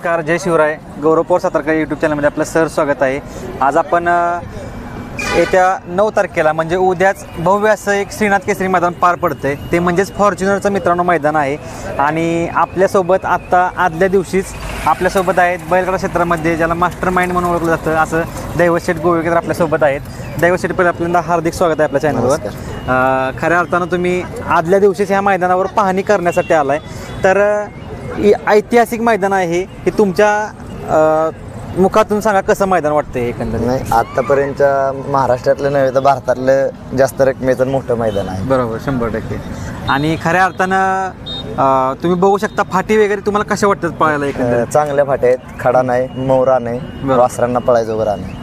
नमस्कार, जय शिवराय. गौरव पवार सातारकर यूट्यूब चॅनलमध्ये आपलं सर स्वागत आहे. आज आपण येत्या 9 तारखेला म्हणजे उद्याच भव्य असं एक श्रीनाथ केसरी मैदान पार पडतंय. ते म्हणजेच फॉर्च्युनरचं मित्रांनो मैदान आहे. आणि आपल्यासोबत आत्ता आदल्या दिवशीच आपल्यासोबत आहेत बैलगाडा क्षेत्रामध्ये ज्याला मास्टर माइंड म्हणून ओळखलं जातं असं दैवशेठ गोवेकर आपल्यासोबत आहेत. दैवशेठ पहिलं आपल्याला हार्दिक स्वागत आहे आपल्या चॅनलवर. खऱ्या अर्थानं तुम्ही आदल्या दिवशीच ह्या मैदानावर पाहणी करण्यासाठी आलाय. तर ऐतिहासिक मैदान आहे हे तुमच्या मुखातून सांगा, कसं मैदान वाटतंय एकंदरीत? नाही, आतापर्यंतच्या महाराष्ट्रातलं नव्हे तर भारतातलं जास्त रकमेचं मोठं मैदान आहे. बरोबर, 100%. आणि खऱ्या अर्थानं तुम्ही बघू शकता फाटी वगैरे तुम्हाला कशा वाटतात पळायला? एकंदरीत चांगल्या फाट्या आहेत, खडा नाही, मोरा नाही, वासरांना पळायचं वगैरे नाही.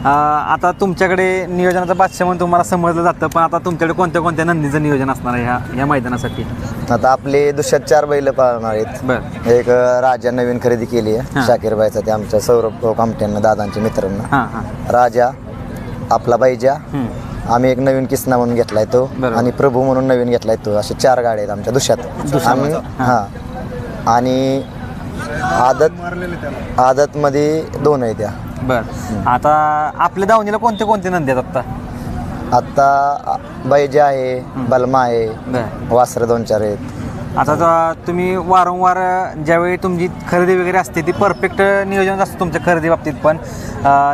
आता तुमच्याकडे नियोजनाचा बादशाह म्हणून तुम्हाला समजलं जातं, पण आता तुमच्याकडे कोणत्या कोणत्या नंदीचं नियोजन असणार आहे ह्या मैदानासाठी? आता आपले दुसऱ्यात 4 बैल पळणार आहेत. बरं. एक राजा नवीन खरेदी केली आहे शाकीरबाईचा, ते आमच्या सौरभ कामट्यांना, दादांच्या मित्रांना. राजा, आपला बैजा, आम्ही एक नवीन किसना म्हणून घेतलाय तो, आणि प्रभू म्हणून नवीन घेतलाय तो. असे 4 गाड्या आहेत आमच्या दुसऱ्यात. आणि आदत मध्ये 2 आहेत त्या. बरं. आता आपल्या दावणीला कोणते कोणते नंदी आहेत आता बैजा आहे, बलमा आहे, वासरं 2-4 आहेत. आता तुम्ही वारंवार ज्यावेळी तुमची खरेदी वगैरे असते ती परफेक्ट नियोजन असतं तुमच्या खरेदी बाबतीत, पण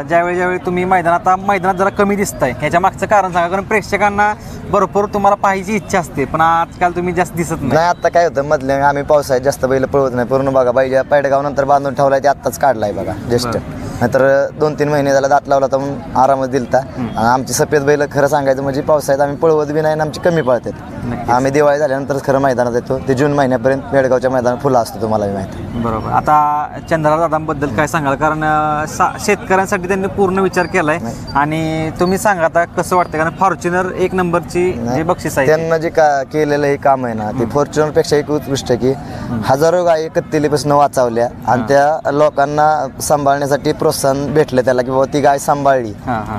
ज्यावेळी तुम्ही मैदानात जरा कमी दिसताय, ह्याच्या मागचं कारण सांगा. कारण प्रेक्षकांना भरपूर तुम्हाला पाहायची इच्छा असते, पण आजकाल तुम्ही जास्त दिसत नाही. आता काय होतं, मधले आम्ही पावसाळ्यात जास्त बैल पळवत नाही. पूर्ण बघा बैजा पैडगाव नंतर बांधून ठेवलाय, ते आत्ताच काढलाय बघा जस्ट. नाहीतर 2-3 महिने झाला दात लावला तर मग आरामच दिलता. आणि आमची सफेद बैल खरं सांगायचं म्हणजे पावसाळ्यात आम्ही पळवत बी नाही आणि आमची कमी पळतात. आम्ही दिवाळी झाल्यानंतरच खरं मैदानात येतो. ते जून महिन्यापर्यंत बेळगावच्या मैदानात फुलं असतो, तुम्हाला माहिती. बरोबर. आता चंद्रराव दादांबद्दल काय सांगाल? कारण शेतकऱ्यांसाठी त्यांनी पूर्ण विचार केलाय. आणि तुम्ही सांगा आता कसं वाटतं, कारण फॉर्च्युनर 1 नंबरची जे बक्षीस आहे त्यांना जे केलेलं हे काम आहे ना, ते फॉर्च्युनर पेक्षा एक उत्कृष्ट की हजारो गायी कत्तेलीपासून वाचवल्या आणि त्या लोकांना सांभाळण्यासाठी प्रोत्साहन भेटलं त्याला, की बाबा ती गाय सांभाळली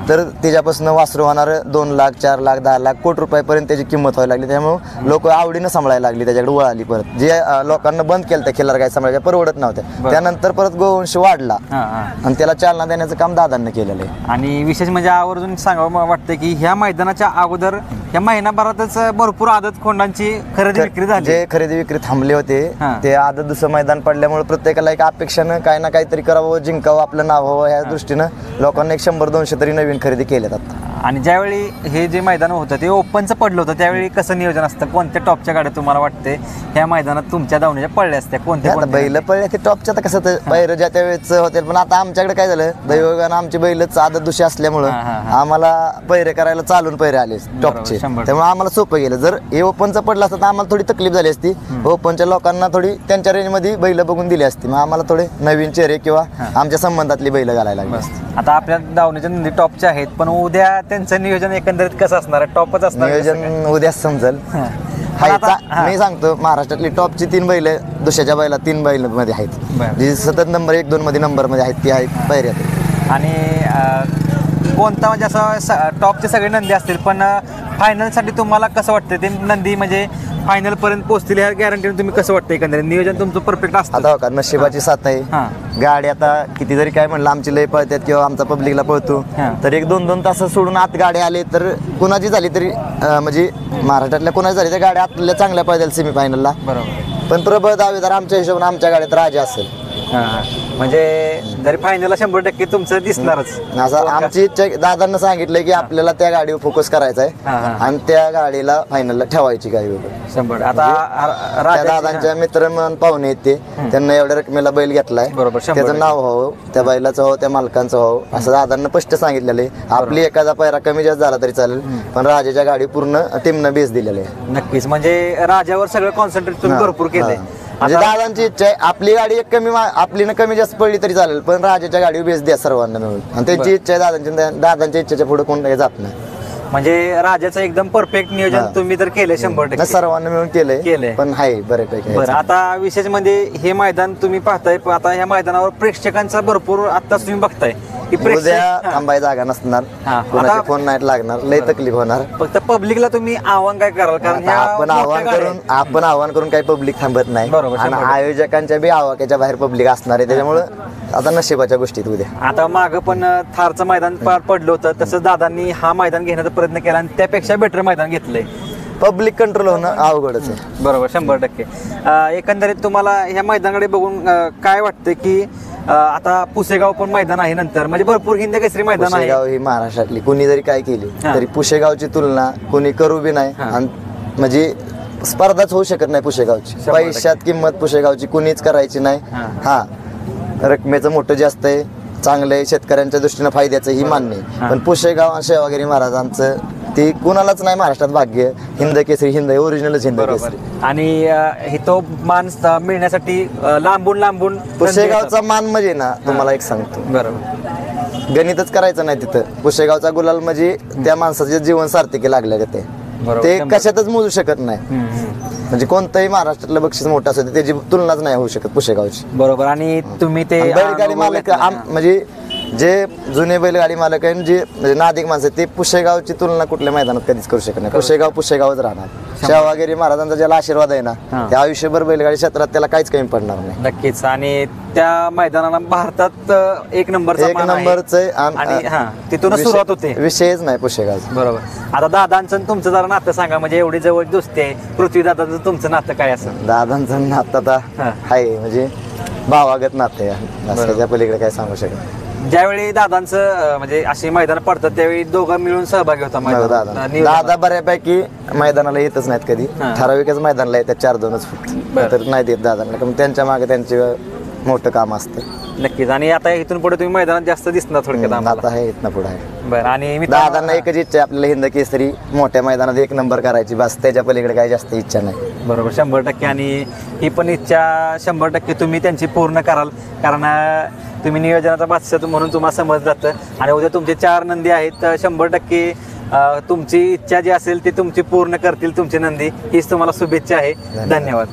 तर तिच्यापासून वासरू होणार 2 लाख, 4 लाख, 10 लाख, कोटी रुपयापर्यंत त्याची किंमत व्हायला लागली. त्यामुळे लोक आवडीनं सांभाळायला लागली, त्याच्याकडे वळाली. परत जे लोकांना बंद केलं त्या खिल्लार गाय सांभाळायच्या, परवडत नव्हत्या, त्यानंतर परत गोवंश वाढला आणि त्याला चालना देण्याचं काम दादांनी केलेलं आहे. आणि विशेष म्हणजे आवर्जून सांगावं वाटतं की ह्या मैदानाच्या अगोदर या महिनाभरातच भरपूर आदत खोंडांची खरेदी विक्री झाली. जे खरेदी विक्री थांबले होते ते आदत दुसरं मैदान पडल्यामुळे प्रत्येकाला एक अपेक्षानं काय ना काहीतरी करावं, जिंकावं, आपलं नाव व्हावं, ह्या दृष्टीनं लोकांना 100-200 तरी नवीन खरेदी केल्यात आता. आणि ज्यावेळी हे जे मैदान होतं ते ओपनचं पडलं होतं, त्यावेळी कसं नियोजन असतं? कोणत्या टॉपच्या गाड्या तुम्हाला वाटते ह्या मैदानात तुमच्या धावण्याच्या पडल्या असत्या? कोणत्या बैल पडल्या ते टॉपच्या, तर कसं बैल ज्या त्यावेळेस होते. पण आता आमच्याकडे काय झालं, दैवगानं आमची बैलच आदत दुसरी असल्यामुळं आम्हाला पैरे करायला चालून पैरे आले टॉपचे, त्यामुळे आम्हाला सोपं गेलं. जर हे ओपनचं पडलं असतं तर आम्हाला थोडी तकलीफ झाली असती. ओपनच्या लोकांना थोडी त्यांच्या रेंजमध्ये बैल बघून दिली असती, मग आम्हाला थोडे नवीन चेहरे किंवा आमच्या संबंधातली बैल घालायला लागली. आता आपल्या धावण्याच्या नंदी टॉपच्या आहेत, पण उद्या त्यांचं नियोजन एकंदरीत कसं असणार? टॉपच असणार नियोजन उद्याच समजेल. मी सांगतो, महाराष्ट्रातली टॉपची 3 बैल दुसऱ्याच्या बैला 3 बैल मध्ये आहेत, जी सतत नंबर 1-2 मध्ये नंबर मध्ये आहेत, ती आहेत पैऱ्यात. आणि कोणता म्हणजे असं टॉपचे सगळे नंदी असतील, पण फायनलसाठी तुम्हाला कसं वाटतं ते नंदी म्हणजे फायनल पर्यंत पोहोचतील ह्या गॅरंटीने तुम्ही कसं वाटतं? एकंदरीत नियोजन तुमचं परफेक्ट असतं? आता का नशिबाची साथ आहे. गाडी आता किती जरी काय म्हणलं, आमची लय पळतात किंवा आमचा पब्लिकला पळतो, तर 1-2 तास सोडून आत गाडी आले तर कुणाची झाली तरी म्हणजे महाराष्ट्रातल्या कुणाची झाली तर गाड्या आपल्याला चांगल्या पळतात सेमीफायनलला. बरोबर. पण प्रबळ दावेदार आमच्या हिशोबाने आमच्या गाड्यात राजा असेल. म्हणजे जरी फायनलला 100% तुमचं दिसणारच. असं आमची इच्छा, दादांना सांगितलंय की आपल्याला त्या गाडीवर फोकस करायचा आहे आणि त्या गाडीला फायनलला ठेवायची गाडी. 100. आता दादांच्या मित्र म्हणून पाहुणे आहेत ते, त्यांना एवढ्या रकमेला बैल घेतलाय, त्याचं नाव व्हावं, त्या बैलाचं व्हावं, त्या मालकांचं व्हावं, असं दादांना स्पष्ट सांगितलेलं आहे. आपली एखादा पैरा कमी जास्त झाला तरी चालेल, पण राजाच्या गाडी पूर्ण टीमनं बेस दिलेलं आहे. नक्कीच. म्हणजे राजावर सगळं कॉन्सन्ट्रेट तुम्ही भरपूर केलंय. म्हणजे दादांची इच्छा आहे आपली गाडी एक आपली कमी जास्त पडली तरी चालेल, पण राजाच्या गाडीवर बेस द्या सर्वांना मिळून. आणि त्यांची इच्छा आहे, दादांच्या इच्छेच्या पुढे कोण जात नाही. म्हणजे राजाचं एकदम परफेक्ट नियोजन तुम्ही तर केलंय 100%. सर्वांना मिळून केलंय, पण आहे बऱ्यापैकी. बरं. आता विशेष म्हणजे हे मैदान तुम्ही पाहताय, आता ह्या मैदानावर प्रेक्षकांचा भरपूर आत्ताच तुम्ही बघताय की उद्या थांबाय जागा नसणार, कोणाचे फोन नाही लागणार, लय तकलीफ होणार. फक्त पब्लिकला तुम्ही आव्हान काय कराल? कारण आपण आव्हान करून काही पब्लिक थांबत नाही, आणि आयोजकांच्या बी आवाक्याच्या बाहेर पब्लिक असणार आहे, त्याच्यामुळे आता नशिबाच्या गोष्टीत उद्या. आता मागं पण थारचं मैदान पार पडलं होतं, तसंच दादांनी हा मैदान घेण्याचा प्रयत्न केला आणि त्यापेक्षा बेटर मैदान घेतलंय. पब्लिक कंट्रोल होणं अवघडच आहे. बरोबर, 100%. एकंदरीत तुम्हाला ह्या मैदानाकडे बघून काय वाटतं की आता पुसेगाव पण मैदान आहे नंतर, म्हणजे भरपूर हिंद केसरी मैदान आहे. पुशेगाव ही महाराष्ट्रातली कुणी जरी काय केली तरी पुशेगावची तुलना कुणी करू बी नाही आणि म्हणजे स्पर्धाच होऊ शकत नाही पुशेगावची. 100% पैशात किंमत पुशेगावची कुणीच करायची नाही. हा रकमेचं मोठं जास्त आहे, चांगलं आहे, शेतकऱ्यांच्या दृष्टीनं फायद्याचं ही मान्य आहे. पण पुशेगाव आणि सेवागिरी महाराजांचं ते कुणालाच नाही महाराष्ट्रात भाग्य. हिंद केसरी हिंद ओरिजिनलच हिंद केसरी. आणि हे तो मान मिळण्यासाठी लांबून लांबून पुशेगावचा मान म्हणजे ना तुम्हाला एक सांगतो, बरोबर, गणितच करायचं नाही तिथं. पुशेगावचा गुलाल म्हणजे त्या माणसाचे जीवन सार्थकी लागले ते कशातच मोजू शकत नाही. म्हणजे कोणतंही महाराष्ट्रातलं बक्षीस मोठं असतं त्याची तुलनाच नाही होऊ शकत पुशेगावची. बरोबर. आणि तुम्ही ते बैलगाडी मालक म्हणजे जे जुने बैलगाडी मालक आहे जे म्हणजे नादिक माणसं ते पुशेगावची तुलना कुठल्या मैदानात कधीच करू शकत नाही. पुशेगावच राहणार. सेवागिरी महाराजांचा ज्याला आशीर्वाद आहे ना त्या आयुष्यभर बैलगाडी क्षेत्रात त्याला काहीच कमी पडणार नाही. नक्कीच. आणि त्या मैदानाला भारतात एक नंबरचं आणि तिथूनच सुरुवात होते, विषयच नाही पुशेगाव. बरोबर. आता दादांचं आणि तुमचं जरा नातं सांगा, म्हणजे एवढी जवळ दोस्ती आहे. पृथ्वी दादांचं तुमचं नातं काय असं? दादांचं नातं आता आहे म्हणजे भावागत नातं आहे, त्याच्या पलीकडे काय सांगू शकत. ज्यावेळी दादांचं म्हणजे अशी मैदान पडतात त्यावेळी दोघं मिळून सहभागी होता. दादा बऱ्यापैकी मैदानाला येतच नाहीत कधी, ठराविकच मैदानाला येतात 4-2 फूट तर नाही देत दादांना. त्यांच्या मागे त्यांचे मोठं काम असतं. नक्कीच. आणि आता इथून पुढे तुम्ही मैदानात जास्त दिसणार थोडक्यात आता आहे इथनं पुढे आहे. बरं. आणि दादांना एकच इच्छा आहे आपल्याला हिंद केसरी मोठ्या मैदानात 1 नंबर करायची, बस त्याच्या पलीकडे काही जास्त इच्छा नाही. बरोबर, 100%. आणि ही पण इच्छा 100% तुम्ही त्यांची पूर्ण कराल, कारण तुम्ही नियोजनाचा बादशाह म्हणून तुम्हाला समजलं जातं. आणि उद्या तुमचे 4 नंदी आहेत, 100% तुमची इच्छा जी असेल ती तुमची पूर्ण करतील तुमची नंदी. हीच तुम्हाला शुभेच्छा आहे. धन्यवाद.